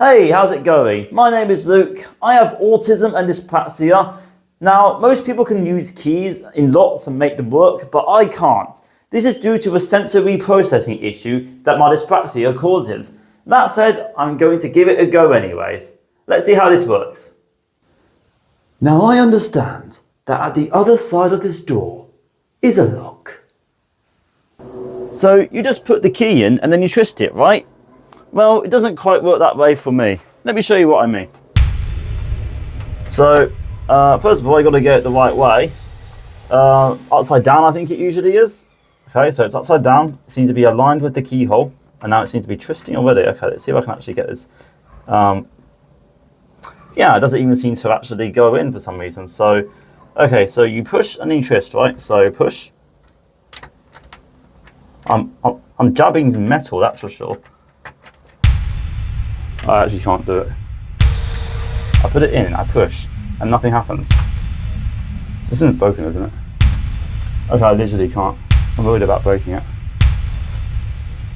Hey, how's it going? My name is Luke. I have autism and dyspraxia. Now, most people can use keys in lots and make them work, but I can't. This is due to a sensory processing issue that my dyspraxia causes. That said, I'm going to give it a go anyways. Let's see how this works. Now, I understand that at the other side of this door is a lock. So you just put the key in and then you twist it, right? Well, it doesn't quite work that way for me. Let me show you what I mean. So, first of all, you got to get it the right way. Upside down, I think it usually is. Okay, so it's upside down. It seems to be aligned with the keyhole. And now it seems to be twisting already. Okay, let's see if I can actually get this. Yeah, it doesn't even seem to actually go in for some reason. So, okay, so you push and you twist, right? So push. I'm jabbing metal, that's for sure. I actually can't do it. I put it in, I push, and nothing happens. This isn't broken, isn't it? Okay, I literally can't. I'm worried about breaking it.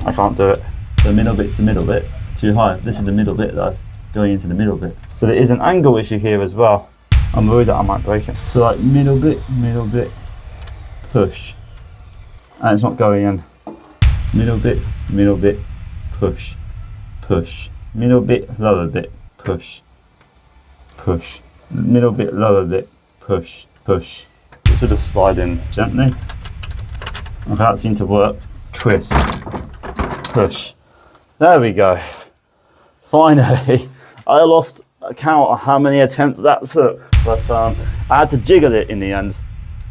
I can't do it. The middle bit's the middle bit, too high. This is the middle bit though, going into the middle bit. So there is an angle issue here as well. I'm worried that I might break it. So like middle bit, push. And it's not going in. Middle bit, push, push. Middle bit, lower bit, push, push. Middle bit, lower bit, push, push. It should just slide in gently. Okay, that seemed to work. Twist, push. There we go. Finally, I lost count of how many attempts that took, but I had to jiggle it in the end.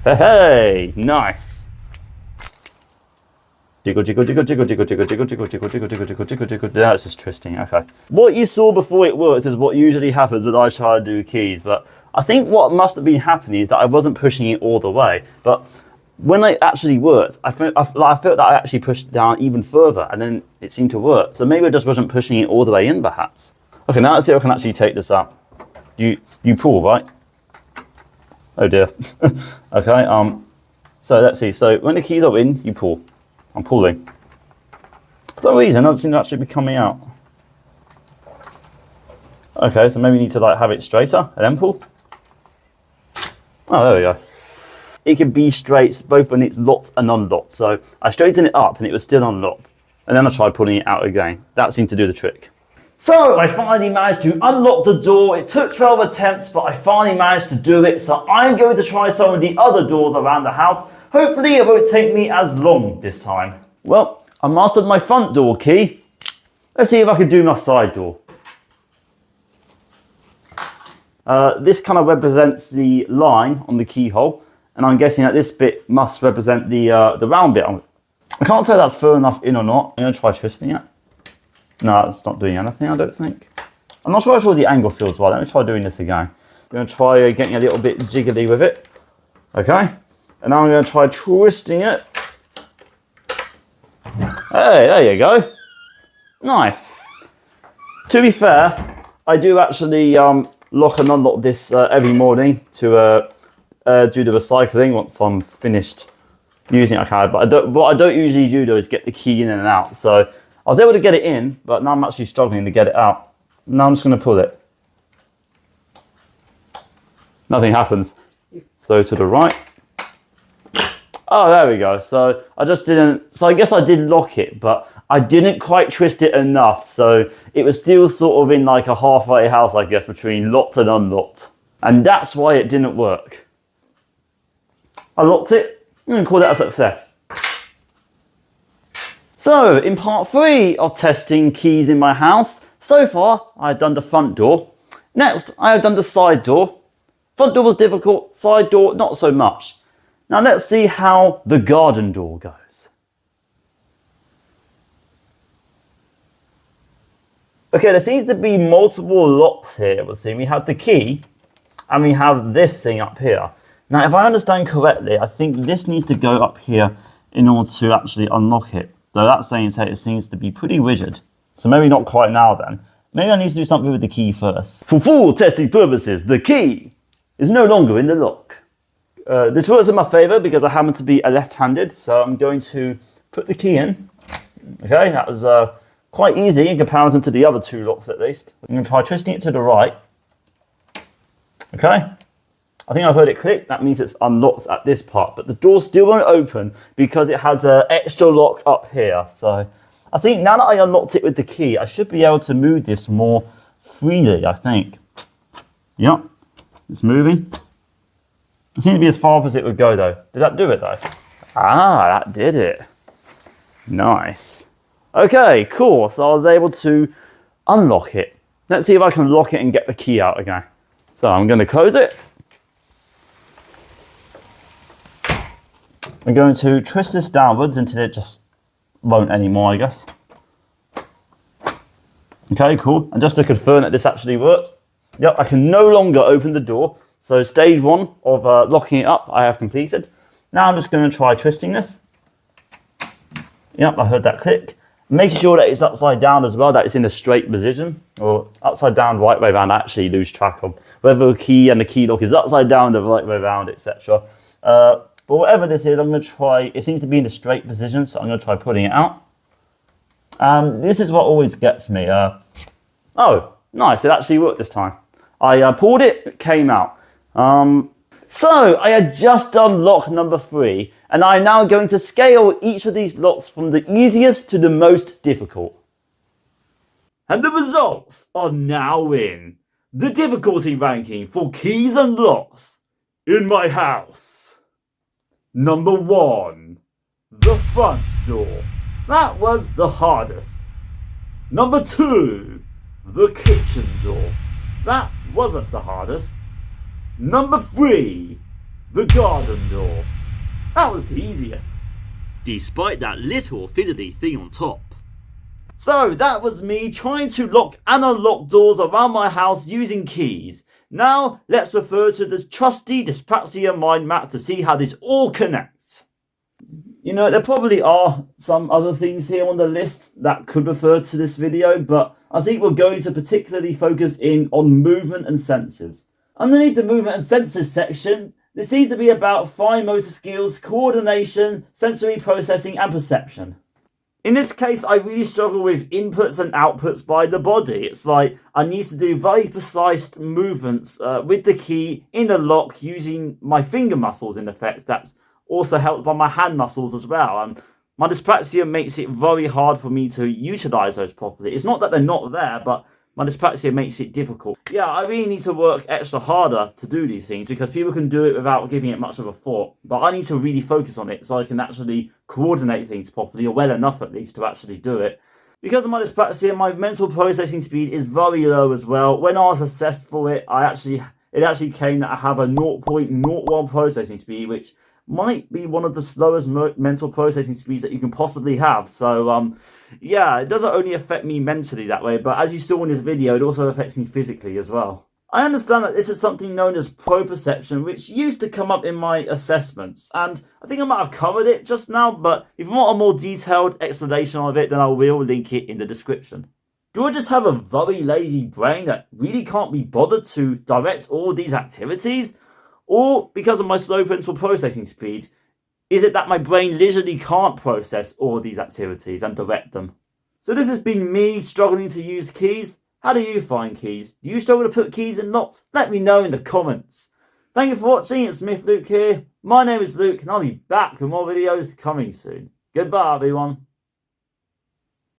Hey, nice. Jiggle, jiggle, jiggle, jiggle, jiggle, jiggle, jiggle, jiggle, jiggle, jiggle, jiggle, jiggle, jiggle, jiggle. Yeah, it's just twisting. Okay. What you saw before it worked is what usually happens when I try to do keys. But I think what must have been happening is that I wasn't pushing it all the way. But when it actually worked, I felt that I actually pushed it down even further, and then it seemed to work. So maybe I just wasn't pushing it all the way in, perhaps. Okay, now let's see if I can actually take this out. You pull, right? Oh dear. Okay. So let's see. So when the keys are in, you pull. I'm pulling. For some reason, it doesn't seem to actually be coming out. Okay, so maybe you need to like have it straighter and then pull. Oh, there we go. It can be straight both when it's locked and unlocked. So I straightened it up and it was still unlocked. And then I tried pulling it out again. That seemed to do the trick. So I finally managed to unlock the door. It took 12 attempts, but I finally managed to do it. So I'm going to try some of the other doors around the house. Hopefully it won't take me as long this time. Well, I mastered my front door key. Let's see if I can do my side door. This kind of represents the line on the keyhole, and I'm guessing that this bit must represent the round bit. I can't tell if that's far enough in or not. I'm going to try twisting it. No, it's not doing anything, I don't think. I'm not sure the angle feels right. Let me try doing this again. I'm going to try getting a little bit jiggly with it. Okay. And now I'm going to try twisting it. Hey, there you go. Nice. To be fair, I do actually lock and unlock this every morning to do the recycling once I'm finished using it. Okay, but what I don't usually do though is get the key in and out. So I was able to get it in, but now I'm actually struggling to get it out. Now I'm just going to pull it. Nothing happens. So to the right. Oh, there we go. So I just didn't, so I guess I did lock it, but I didn't quite twist it enough. So it was still sort of in like a halfway house, I guess, between locked and unlocked. And that's why it didn't work. I locked it. I'm going to call that a success. So in part 3 of testing keys in my house, so far I've done the front door. Next, I have done the side door. Front door was difficult, side door not so much. Now let's see how the garden door goes. Okay, there seems to be multiple locks here. We'll see. We have the key and we have this thing up here. Now, if I understand correctly, I think this needs to go up here in order to actually unlock it. Though that saying said, it seems to be pretty rigid. So maybe not quite now then. Maybe I need to do something with the key first. For full testing purposes, the key is no longer in the lock. This works in my favor because I happen to be a left-handed, so I'm going to put the key in. Okay, that was Quite easy in comparison to the other two locks at least. I'm going to try twisting it to the right. Okay. I think I've heard it click. That means it's unlocked at this part, but the door still won't open because it has an extra lock up here. So I think now that I unlocked it with the key, I should be able to move this more freely, I think. Yep, it's moving. It seems to be as far up as it would go though. Did that do it though? Ah, that did it. Nice. Okay, cool. So I was able to unlock it. Let's see if I can lock it and get the key out again. So I'm going to close it. I'm going to twist this downwards until it just won't anymore, I guess. Okay, cool. And just to confirm that this actually worked, yep, I can no longer open the door. So stage one of locking it up, I have completed. Now I'm just going to try twisting this. Yep, I heard that click. Making sure that it's upside down as well, that it's in a straight position, or upside down, right way around. I actually lose track of whether the key and the key lock is upside down, the right way around, etc. But whatever this is, I'm going to try, it seems to be in a straight position, so I'm going to try pulling it out. This is what always gets me. Oh, nice, it actually worked this time. I pulled it, it came out. So I had just done lock number 3, and I'm now going to scale each of these locks from the easiest to the most difficult. And the results are now in. The difficulty ranking for keys and locks in my house. Number 1, the front door. That was the hardest. Number 2, the kitchen door. That wasn't the hardest. Number 3, the garden door. That was the easiest, despite that little fiddly thing on top. So that was me trying to lock and unlock doors around my house using keys. Now let's refer to the trusty Dyspraxia mind map to see how this all connects. You know, there probably are some other things here on the list that could refer to this video, but I think we're going to particularly focus in on movement and senses. Underneath the movement and senses section, there seems to be about fine motor skills, coordination, sensory processing and perception. In this case, I really struggle with inputs and outputs by the body. It's like I need to do very precise movements with the key in the lock using my finger muscles in effect. That's also helped by my hand muscles as well. And my dyspraxia makes it very hard for me to utilize those properly. It's not that they're not there, but my dyspraxia makes it difficult. Yeah, I really need to work extra harder to do these things because people can do it without giving it much of a thought. But I need to really focus on it so I can actually coordinate things properly, or well enough at least to actually do it. Because of my dyspraxia, my mental processing speed is very low as well. When I was assessed for it, it actually came that I have a 0.01 processing speed, which might be one of the slowest mental processing speeds that you can possibly have. So, yeah, it doesn't only affect me mentally that way, but as you saw in this video, it also affects me physically as well. I understand that this is something known as proprioception, which used to come up in my assessments, and I think I might have covered it just now, but if you want a more detailed explanation of it, then I will link it in the description. Do I just have a very lazy brain that really can't be bothered to direct all these activities? Or because of my slow mental processing speed, is it that my brain literally can't process all these activities and direct them? So this has been me struggling to use keys. How do you find keys? Do you struggle to put keys in locks? Let me know in the comments. Thank you for watching. It's MiffedLuke here. My name is Luke and I'll be back with more videos coming soon. Goodbye everyone.